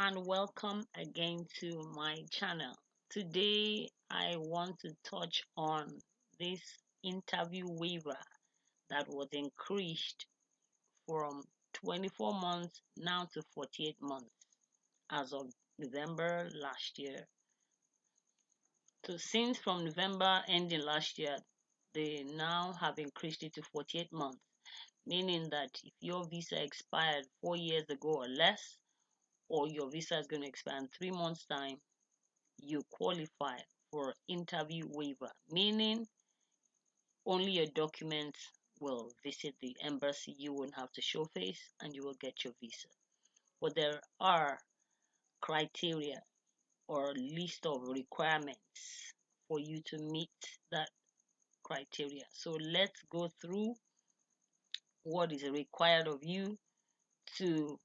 and welcome again to my channel. Today I want to touch on this interview waiver that was increased from 24 months now to 48 months as of November last year. So since from November ending last year, they now have increased it to 48 months, meaning that if your visa expired 4 years ago or less, or your visa is going to expire in 3 months' time, you qualify for interview waiver, meaning only your documents will visit the embassy. You won't have to show face and you will get your visa. But there are criteria or list of requirements for you to meet that criteria. So let's go through what is required of you to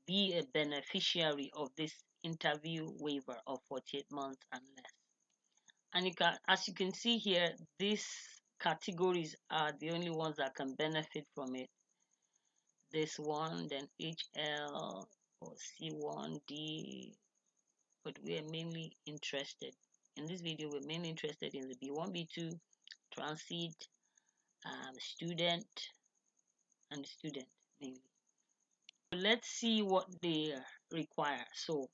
be a beneficiary of this interview waiver of 48 months and less. And as you can see here, these categories are the only ones that can benefit from it. This one, then HL or C1D, but we are mainly interested in this video. We're mainly interested in the B1, B2, transit, student, and student mainly. Let's see what they require. So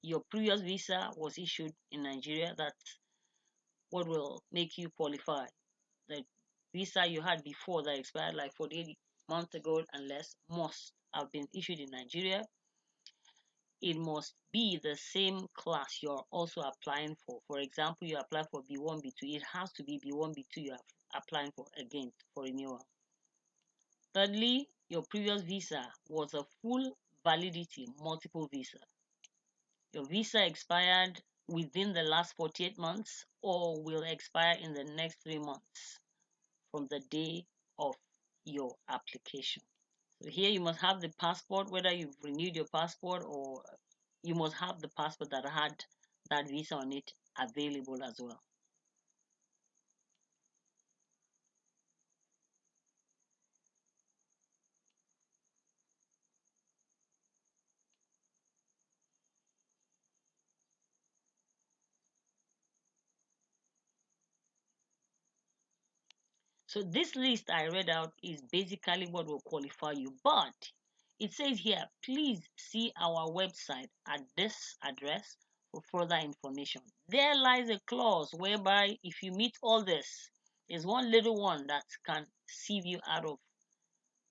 your previous visa was issued in Nigeria. That's what will make you qualify. The visa you had before that expired like 48 months ago and less must have been issued in Nigeria. It must be the same class you're also applying for. For example, you apply for B1, B2. It has to be B1, B2 you are applying for again for renewal. Thirdly, your previous visa was a full validity multiple visa. Your visa expired within the last 48 months or will expire in the next 3 months from the day of your application. So here you must have the passport, whether you've renewed your passport, or you must have the passport that had that visa on it available as well. So this list I read out is basically what will qualify you, but it says here, please see our website at this address for further information. There lies a clause whereby if you meet all this, there's one little one that can sieve you out of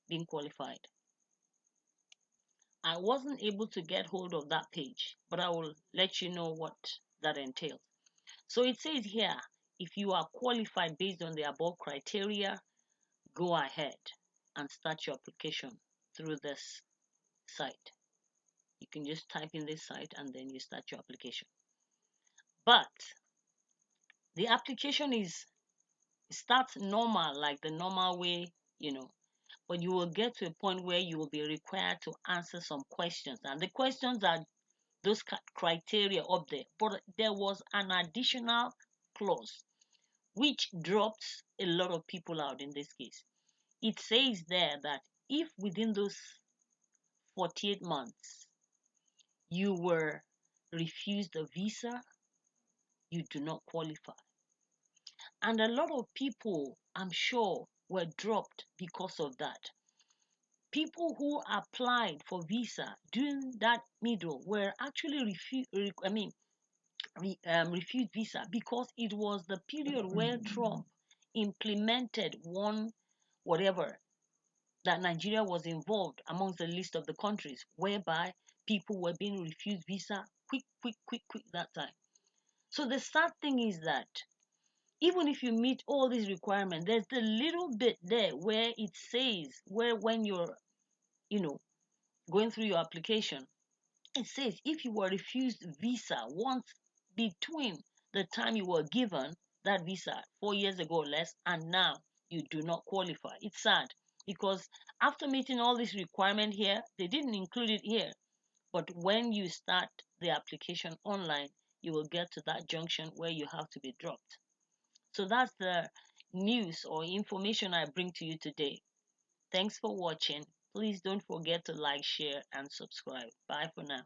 being qualified. I wasn't able to get hold of that page, but I will let you know what that entails. So it says here, if you are qualified based on the above criteria, go ahead and start your application through this site. You can just type in this site and then you start your application. But the application starts normal, like the normal way, but you will get to a point where you will be required to answer some questions. And the questions are those criteria up there. But there was an additional clause which drops a lot of people out in this case. It says there that if within those 48 months you were refused a visa, you do not qualify. And a lot of people, I'm sure, were dropped because of that. People who applied for visa during that middle were actually refused visa because it was the period where Trump implemented one whatever that Nigeria was involved amongst the list of the countries whereby people were being refused visa quick that time. So the sad thing is that even if you meet all these requirements, there's the little bit there where it says where when you're, going through your application, it says if you were refused visa once between the time you were given that visa 4 years ago or less and now, you do not qualify. It's sad because after meeting all these requirements here, they didn't include it here. But when you start the application online, you will get to that junction where you have to be dropped. So that's the news or information I bring to you today. Thanks for watching. Please don't forget to like, share, and subscribe. Bye for now.